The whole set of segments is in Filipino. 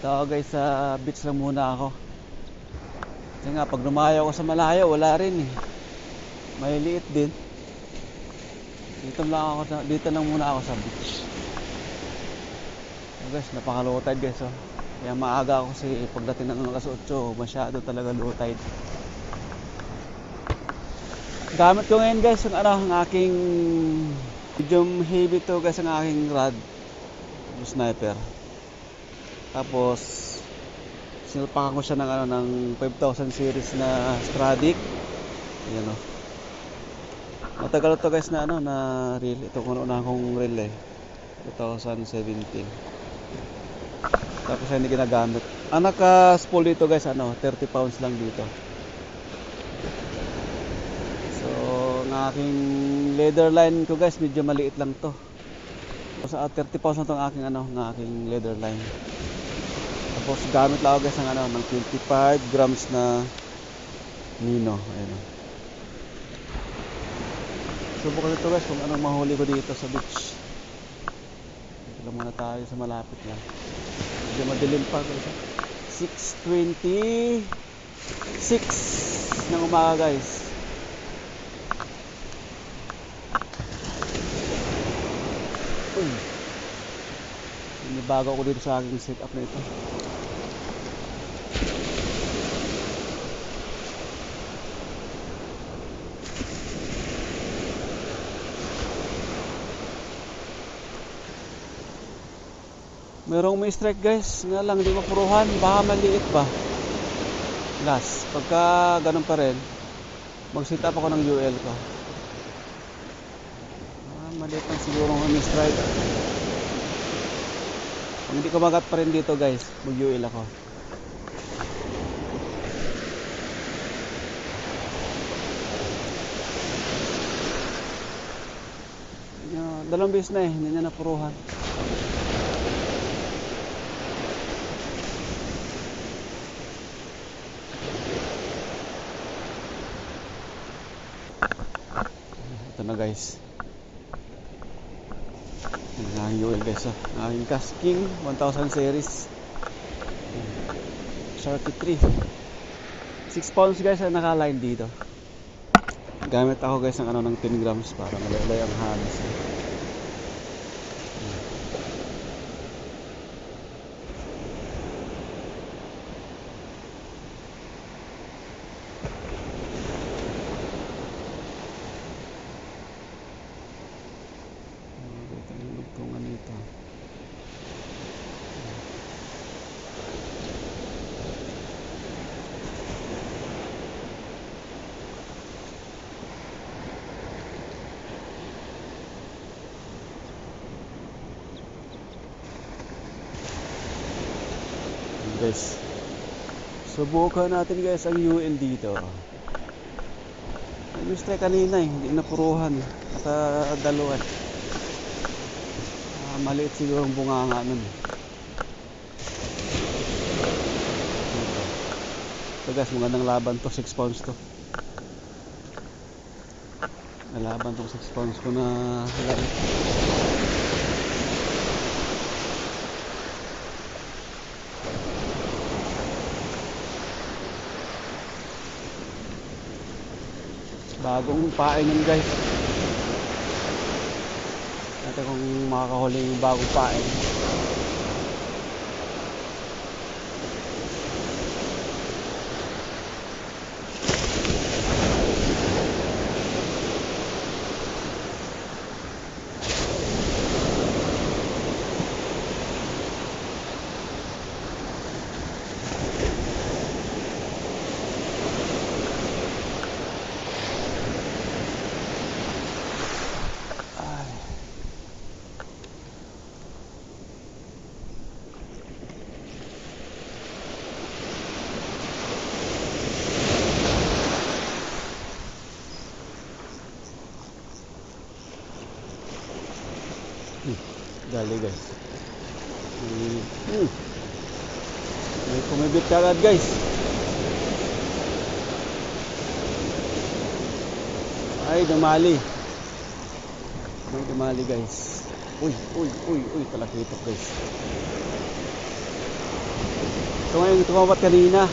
Dito ako guys, sa beach lang muna ako. Kasi nga pag lumayo ako sa malayo wala rin eh. Maliliit din. Dito lang muna ako sa beach. So guys, napaka-low tide guys oh. Kaya maaga ako kasi pagdating ng alas 8 masyado talaga low tide. Gamit ko ngayon guys yung ang aking medium heavy to guys, ang aking rod, yung sniper. Tapos sinalpakan ko siya ng 5000 series na Stradic. Ayan o. Matagal to guys na na reel. Ito kung una kong reel eh. 2017. Tapos hindi ginagamit. Ang naka-spool dito guys 30 pounds lang dito. So ang aking leather line ko guys medyo maliit lang to. So 30 pounds na tong aking ng aking leather line. Tapos gamit lang ako guys ng 25 grams na Mino. Ayan. Subukan ito guys kung anong mahuli ko dito sa beach. Dito lang muna tayo sa malapit lang. Medyo madilim pa guys. 6:26 ng umaga guys. Uy. Bago ako dito sa aking setup na ito. Merong may strike guys, nga lang hindi mapuruhan, baka maliit ba. Last, pagka ganun pa rin, mag-set up ako ng UL ko. Maliit lang siguro may strike. Kung hindi ko magat pa rin dito guys, mag-UL ako. Dalawang beses na hindi niya napuruhan. Ito na guys. Ang UL guys oh. Ang aking Casking 1000 series Sharky 3 6 pounds guys ang naka-line dito. Gamit ako guys ng 10 grams para malay ang halos. Guys, subukan natin guys ang UL dito. May strike kanina hindi napuruhan dalawa. Maliit siguro ang bunganga nun. Ito guys, magandang laban to, 6 pounds to. Laban tong 6 pounds ko na lari. Bagong pain yun guys. Natin kung makakahuli yung bagong pain. Dali guys. May kumibit kagad guys. Ay, dumali. May dumali guys. Uy, talakitok guys. Ito nga yung tumapat kanina.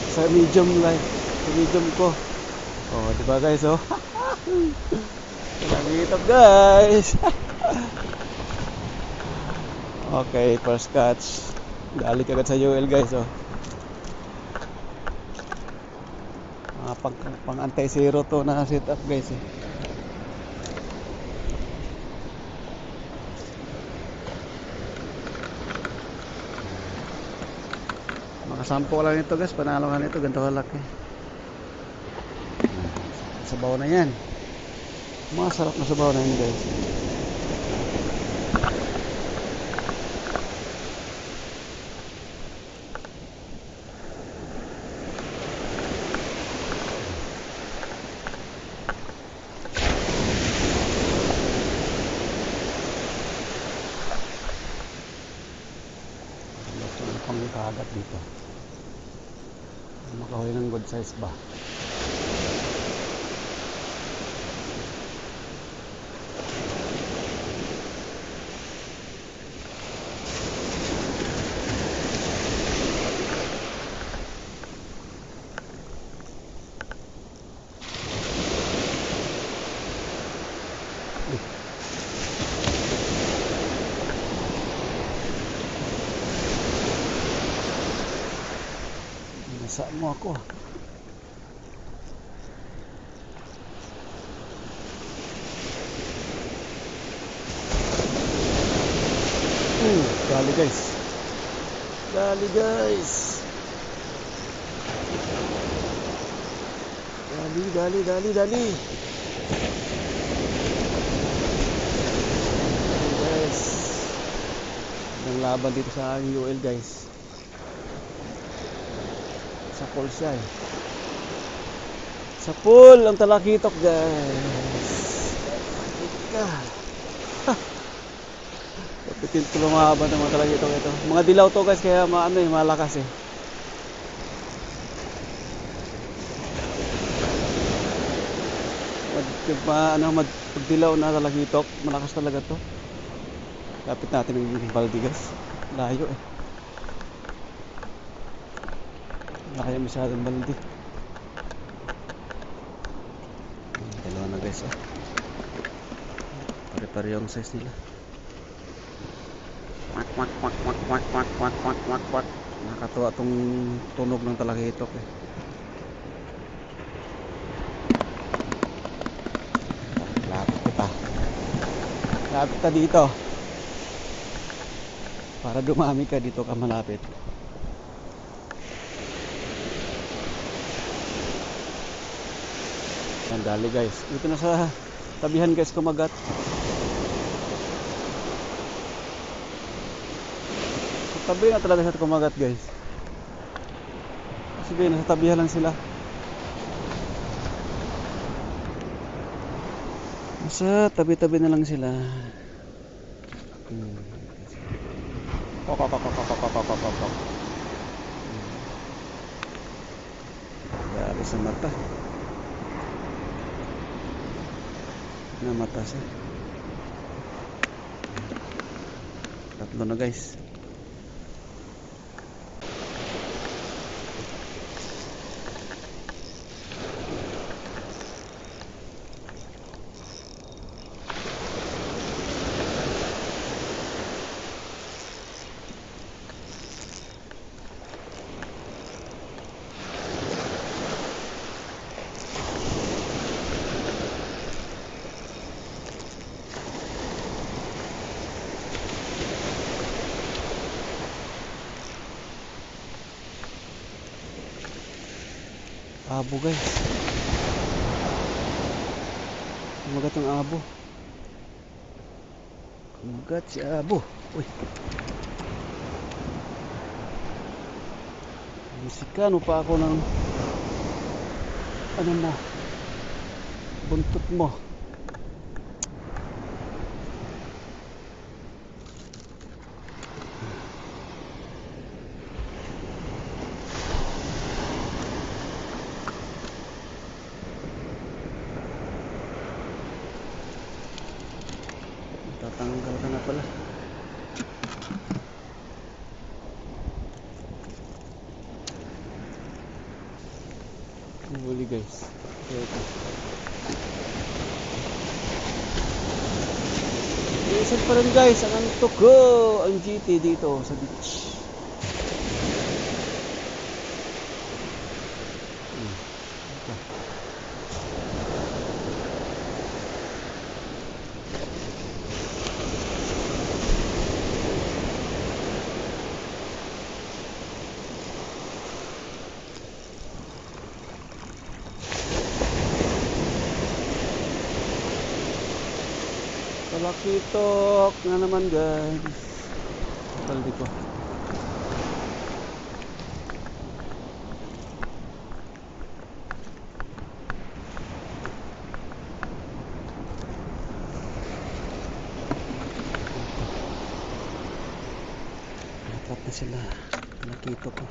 Sa medium light. Sa medium ko. Oh, diba guys, oh. Nakikita guys. Okay, first catch. Dali agad sa UL guys, oh. Pang anti-zero to na setup guys, eh. Makasampo lang ito guys, panalo ka nito, ganito kalaki. Sabaw na yan. Masarap na sabaw na yan guys. Pang kagat dito. Makahuli ng good size ba? Nasaan mo ako? Dali guys. Dali guys. Dali. Guys. Ang laban dito sa UL guys. Sa pool siya, eh. Sa pool ang talakitok guys. Ika. Kapitin ko lumaban ng mga talakitok ito. Mga dilaw to guys, kaya malakas, eh. Pag dilaw na talakitok, malakas talaga to. Kapit natin ng baldi guys. Layo, eh. Kaya masyadong baldi. Dalawa na guys, oh. Pare-pare yung size nila. Kwak. Nakakatuwa tong tunog ng talakitok, eh. Lapit ka dito. Para dumami ka dito ka malapit. Dali guys, dito na sa tabihan guys kumagat. Tabi na talaga sa kumagat guys. Sige, nasa tabihan lang sila. Nasa tabi-tabi na lang sila. Grabe sa mata. Namata siya. Tatlo na guys. Abo guys. Kumagat ang abo. Kumagat si abo. Uy. Musikano pa ako ng ano mo, buntot mo. Tatanggal ka na pala. huli guys. Ito. Isan pa rin guys ang antok ko, ang GT dito sa beach. Talakitok na naman guys. Paldi ko. Apat na sila. Talakitok ko.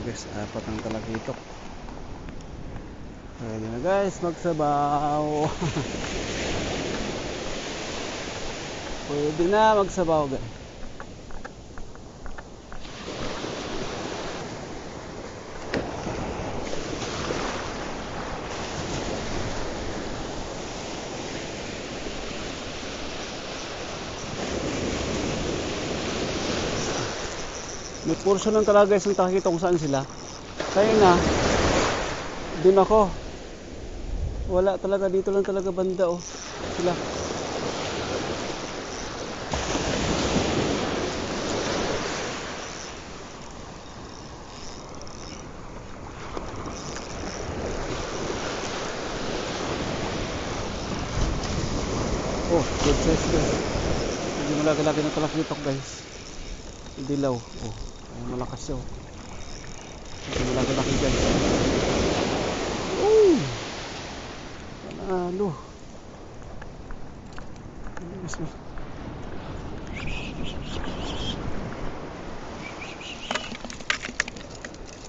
Guys, apat ang talakitok. Pwede na guys magsabaw. Pwede na magsabaw guys. May portion lang talaga guys ng talakitok kung saan sila. Kaya nga dun ako. Wala talaga, dito lang talaga banda oh. Sila. Oh, good size guys. Hindi malaki-laki ng talakitok guys. Dilaw. Oh, ay malakas siya. Hindi malaki-laki guys. Oh! Panalo.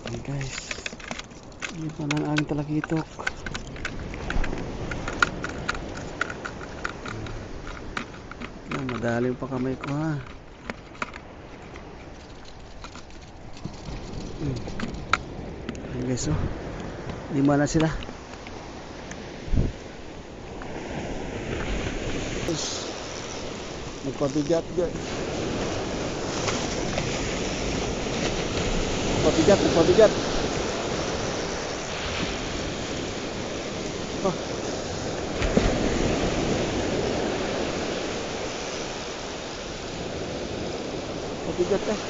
Ayan guys. Hindi pa lang ang talakitok. Madalim pa kamay ko ha. Ayan guys oh. 5 na sila. Magpabigat guys. Magpabigat. Oh. Pabigat eh.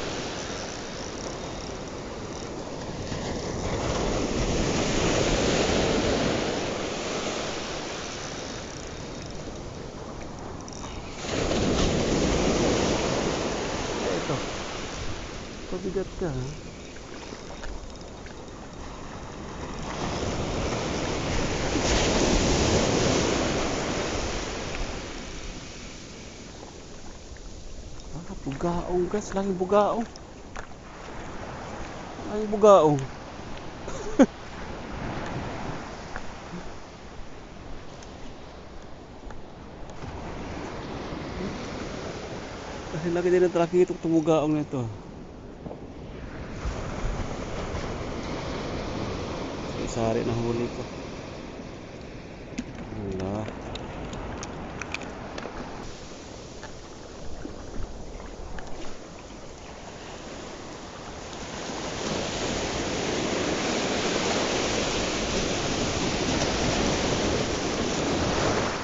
Pabigat ka ha? Bugaong guys, laging bugaong. Laging bugaong. Kasi lagi din ang talakitok tumugaong na ito. Sari na huli ko. Wala.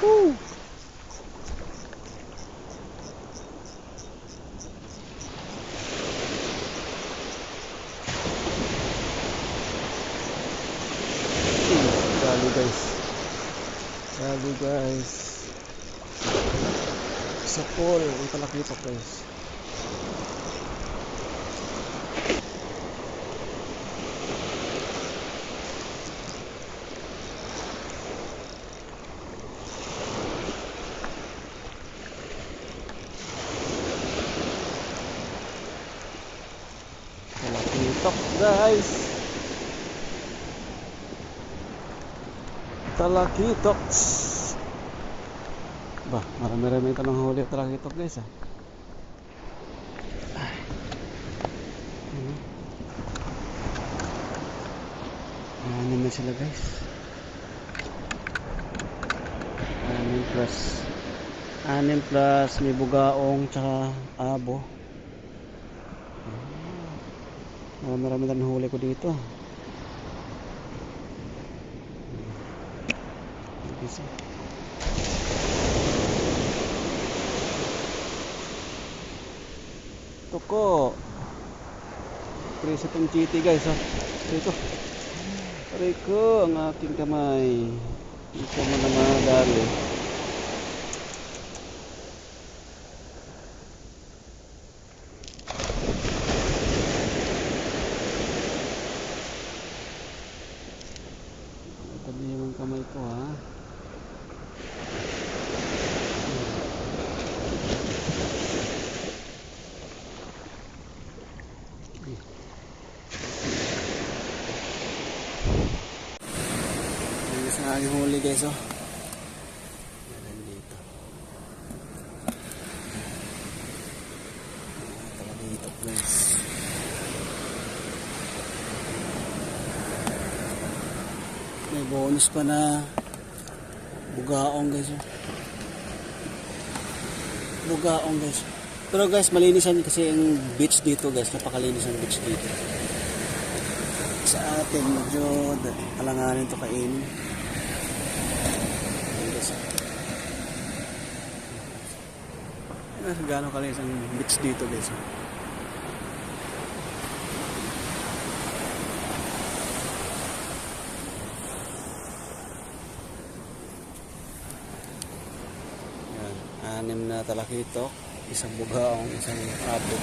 Woo! Grabe guys. Sa pool ang talakitok guys. Talakitok guys. Talakitoks. Ba, marami-rami ito ng huli talakitok guys ah. Anim na sila guys. 6 plus may bugaong tsaka abo. Marami na huli ko dito. Tuko. Presa itong chiti guys ha. Ito. Aray ko ang aking kamay. Ito mo na madali. Tabi yung kamay ko ha. Ang aking huli guys oh. Yan dito. Talaga dito guys. May bonus pa na bugaong guys oh. Bugaong guys. Pero guys malinisan kasi ang beach dito guys. Napakalinis ang beach dito. Sa atin medyo alanganin to kainin. Gano'ng kalinis ang beach dito guys. Yan, 6 na talakitok, isang bugaong, isang abo.